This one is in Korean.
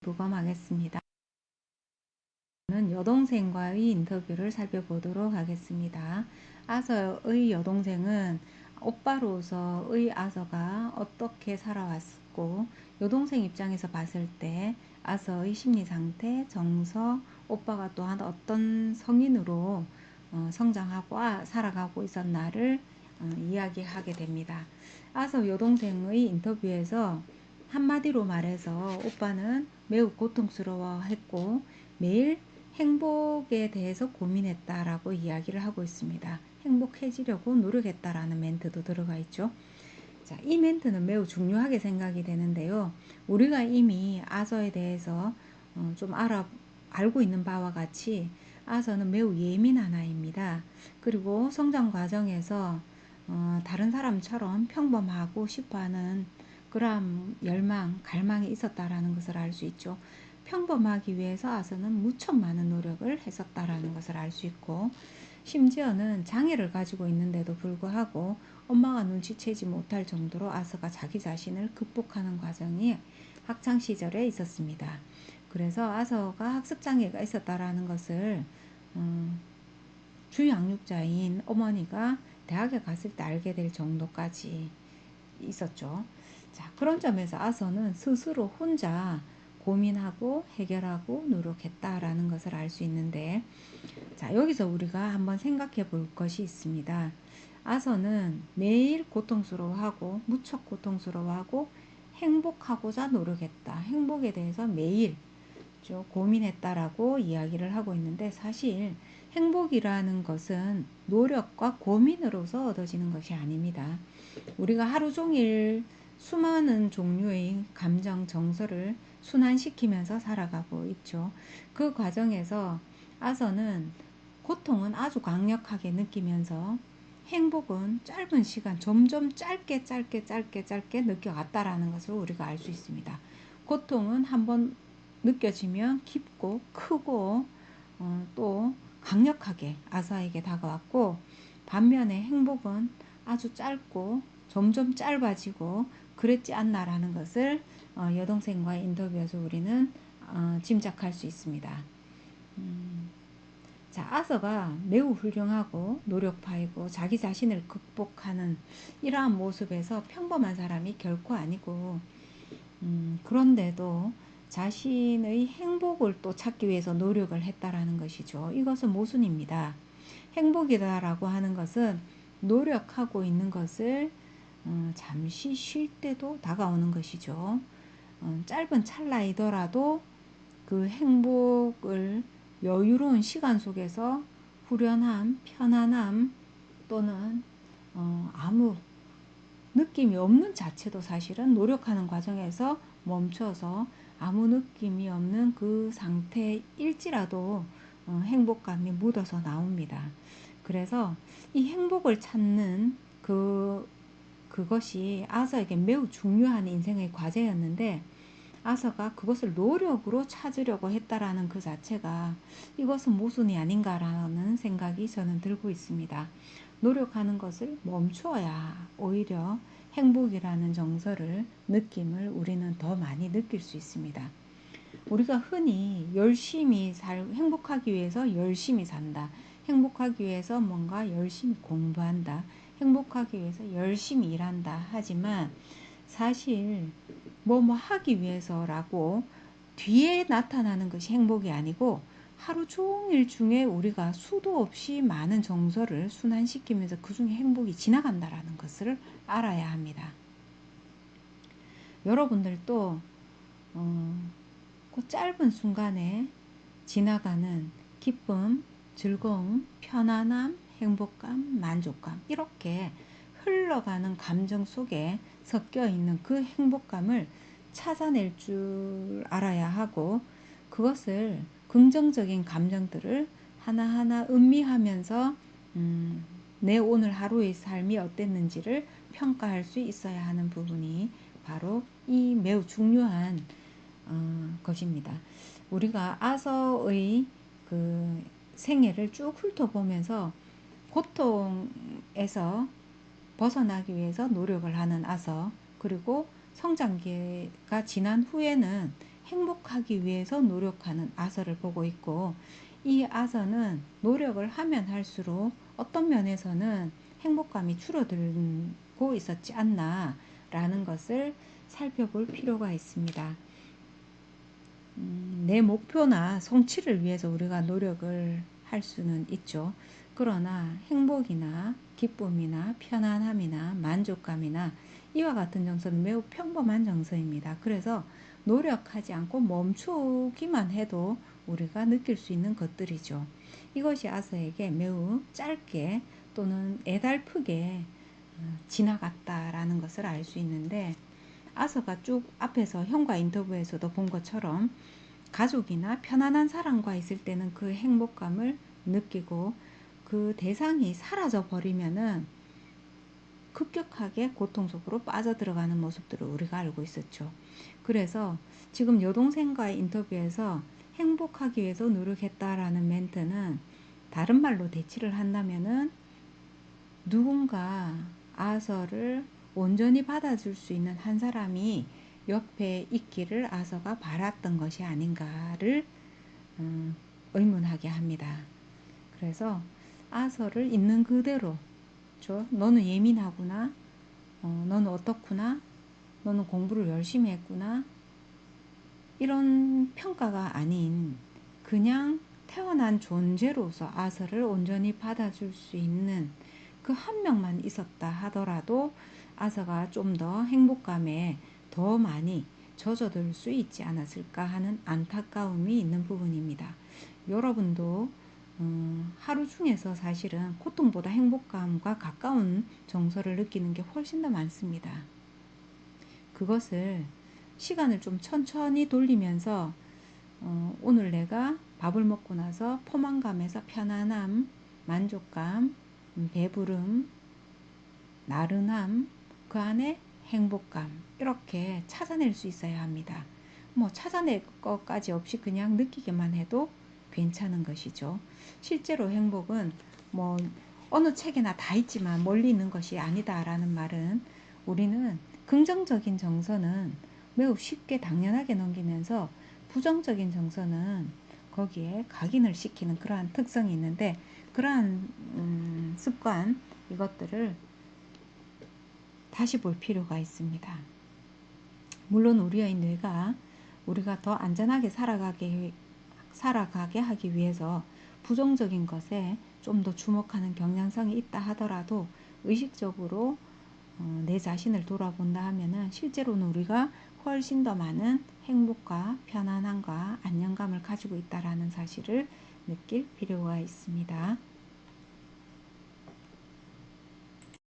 부검하겠습니다. 여동생과의 인터뷰를 살펴보도록 하겠습니다. 아서의 여동생은 오빠로서의 아서가 어떻게 살아왔고, 여동생 입장에서 봤을 때 아서의 심리 상태, 정서, 오빠가 또한 어떤 성인으로 성장하고 살아가고 있었나를 이야기하게 됩니다. 아서 여동생의 인터뷰에서 한마디로 말해서 오빠는 매우 고통스러워했고 매일 행복에 대해서 고민했다라고 이야기를 하고 있습니다. 행복해지려고 노력했다라는 멘트도 들어가 있죠. 자, 이 멘트는 매우 중요하게 생각이 되는데요. 우리가 이미 아서에 대해서 좀 알고 있는 바와 같이 아서는 매우 예민한 아이입니다. 그리고 성장 과정에서 다른 사람처럼 평범하고 싶어하는 그런 열망, 갈망이 있었다라는 것을 알 수 있죠. 평범하기 위해서 아서는 무척 많은 노력을 했었다라는 것을 알 수 있고, 심지어는 장애를 가지고 있는데도 불구하고 엄마가 눈치채지 못할 정도로 아서가 자기 자신을 극복하는 과정이 학창 시절에 있었습니다. 그래서 아서가 학습장애가 있었다라는 것을 주양육자인 어머니가 대학에 갔을 때 알게 될 정도까지 있었죠. 자, 그런 점에서 아서는 스스로 혼자 고민하고 해결하고 노력했다라는 것을 알 수 있는데, 자, 여기서 우리가 한번 생각해 볼 것이 있습니다. 아서는 매일 고통스러워하고 무척 고통스러워하고 행복하고자 노력했다. 행복에 대해서 매일 고민했다라고 이야기를 하고 있는데, 사실 행복이라는 것은 노력과 고민으로서 얻어지는 것이 아닙니다. 우리가 하루 종일 수많은 종류의 감정, 정서를 순환시키면서 살아가고 있죠. 그 과정에서 아서는 고통은 아주 강력하게 느끼면서 행복은 짧은 시간, 점점 짧게 느껴갔다라는 것을 우리가 알 수 있습니다. 고통은 한번 느껴지면 깊고 크고 또 강력하게 아서에게 다가왔고, 반면에 행복은 아주 짧고 점점 짧아지고 그랬지 않나라는 것을 여동생과의 인터뷰에서 우리는 짐작할 수 있습니다. 자, 아서가 매우 훌륭하고 노력파이고 자기 자신을 극복하는 이러한 모습에서 평범한 사람이 결코 아니고, 그런데도 자신의 행복을 또 찾기 위해서 노력을 했다라는 것이죠. 이것은 모순입니다. 행복이다라고 하는 것은 노력하고 있는 것을 잠시 쉴 때도 다가오는 것이죠. 짧은 찰나이더라도 그 행복을 여유로운 시간 속에서 후련함, 편안함 또는 아무 느낌이 없는 자체도 사실은 노력하는 과정에서 멈춰서 아무 느낌이 없는 그 상태일지라도 행복감이 묻어서 나옵니다. 그래서 이 행복을 찾는 그것이 아서에게 매우 중요한 인생의 과제였는데, 아서가 그것을 노력으로 찾으려고 했다라는 그 자체가 이것은 모순이 아닌가라는 생각이 저는 들고 있습니다. 노력하는 것을 멈추어야 오히려 행복이라는 정서를, 느낌을 우리는 더 많이 느낄 수 있습니다. 우리가 흔히 행복하기 위해서 열심히 산다, 행복하기 위해서 뭔가 열심히 공부한다, 행복하기 위해서 열심히 일한다 하지만, 사실 뭐 하기 위해서라고 뒤에 나타나는 것이 행복이 아니고, 하루 종일 중에 우리가 수도 없이 많은 정서를 순환시키면서 그 중에 행복이 지나간다라는 것을 알아야 합니다. 여러분들도 그 짧은 순간에 지나가는 기쁨, 즐거움, 편안함, 행복감, 만족감, 이렇게 흘러가는 감정 속에 섞여 있는 그 행복감을 찾아낼 줄 알아야 하고, 그것을 긍정적인 감정들을 하나하나 음미하면서 내 오늘 하루의 삶이 어땠는지를 평가할 수 있어야 하는 부분이 바로 이 매우 중요한 것입니다. 우리가 아서의 그 생애를 쭉 훑어보면서 고통에서 벗어나기 위해서 노력을 하는 아서, 그리고 성장기가 지난 후에는 행복하기 위해서 노력하는 아서를 보고 있고, 이 아서는 노력을 하면 할수록 어떤 면에서는 행복감이 줄어들고 있었지 않나 라는 것을 살펴볼 필요가 있습니다. 내 목표나 성취를 위해서 우리가 노력을 할 수는 있죠. 그러나 행복이나 기쁨이나 편안함이나 만족감이나 이와 같은 정서는 매우 평범한 정서입니다. 그래서 노력하지 않고 멈추기만 해도 우리가 느낄 수 있는 것들이죠. 이것이 아서에게 매우 짧게 또는 애달프게 지나갔다라는 것을 알 수 있는데, 아서가 쭉 앞에서 형과 인터뷰에서도 본 것처럼 가족이나 편안한 사람과 있을 때는 그 행복감을 느끼고, 그 대상이 사라져 버리면은 급격하게 고통 속으로 빠져들어가는 모습들을 우리가 알고 있었죠. 그래서 지금 여동생과의 인터뷰에서 행복하기 위해서 노력했다라는 멘트는 다른 말로 대치를 한다면은 누군가 아서를 온전히 받아줄 수 있는 한 사람이 옆에 있기를 아서가 바랐던 것이 아닌가를 의문하게 합니다. 그래서 아서를 있는 그대로, 너는 예민하구나, 너는 어떻구나, 너는 공부를 열심히 했구나, 이런 평가가 아닌 그냥 태어난 존재로서 아서를 온전히 받아줄 수 있는 그 한 명만 있었다 하더라도 아서가 좀 더 행복감에 더 많이 젖어들 수 있지 않았을까 하는 안타까움이 있는 부분입니다. 여러분도 하루 중에서 사실은 고통보다 행복감과 가까운 정서를 느끼는 게 훨씬 더 많습니다. 그것을 시간을 좀 천천히 돌리면서 오늘 내가 밥을 먹고 나서 포만감에서 편안함, 만족감, 배부름, 나른함, 그 안에 행복감, 이렇게 찾아낼 수 있어야 합니다. 찾아낼 것까지 없이 그냥 느끼기만 해도 괜찮은 것이죠. 실제로 행복은 어느 책에나 다 있지만 멀리 있는 것이 아니다라는 말은, 우리는 긍정적인 정서는 매우 쉽게 당연하게 넘기면서 부정적인 정서는 거기에 각인을 시키는 그러한 특성이 있는데, 그러한 습관, 이것들을 다시 볼 필요가 있습니다. 물론 우리의 뇌가 우리가 더 안전하게 살아가게 하기 위해서 부정적인 것에 좀 더 주목하는 경향성이 있다 하더라도, 의식적으로 내 자신을 돌아본다 하면은 실제로는 우리가 훨씬 더 많은 행복과 편안함과 안정감을 가지고 있다라는 사실을 느낄 필요가 있습니다.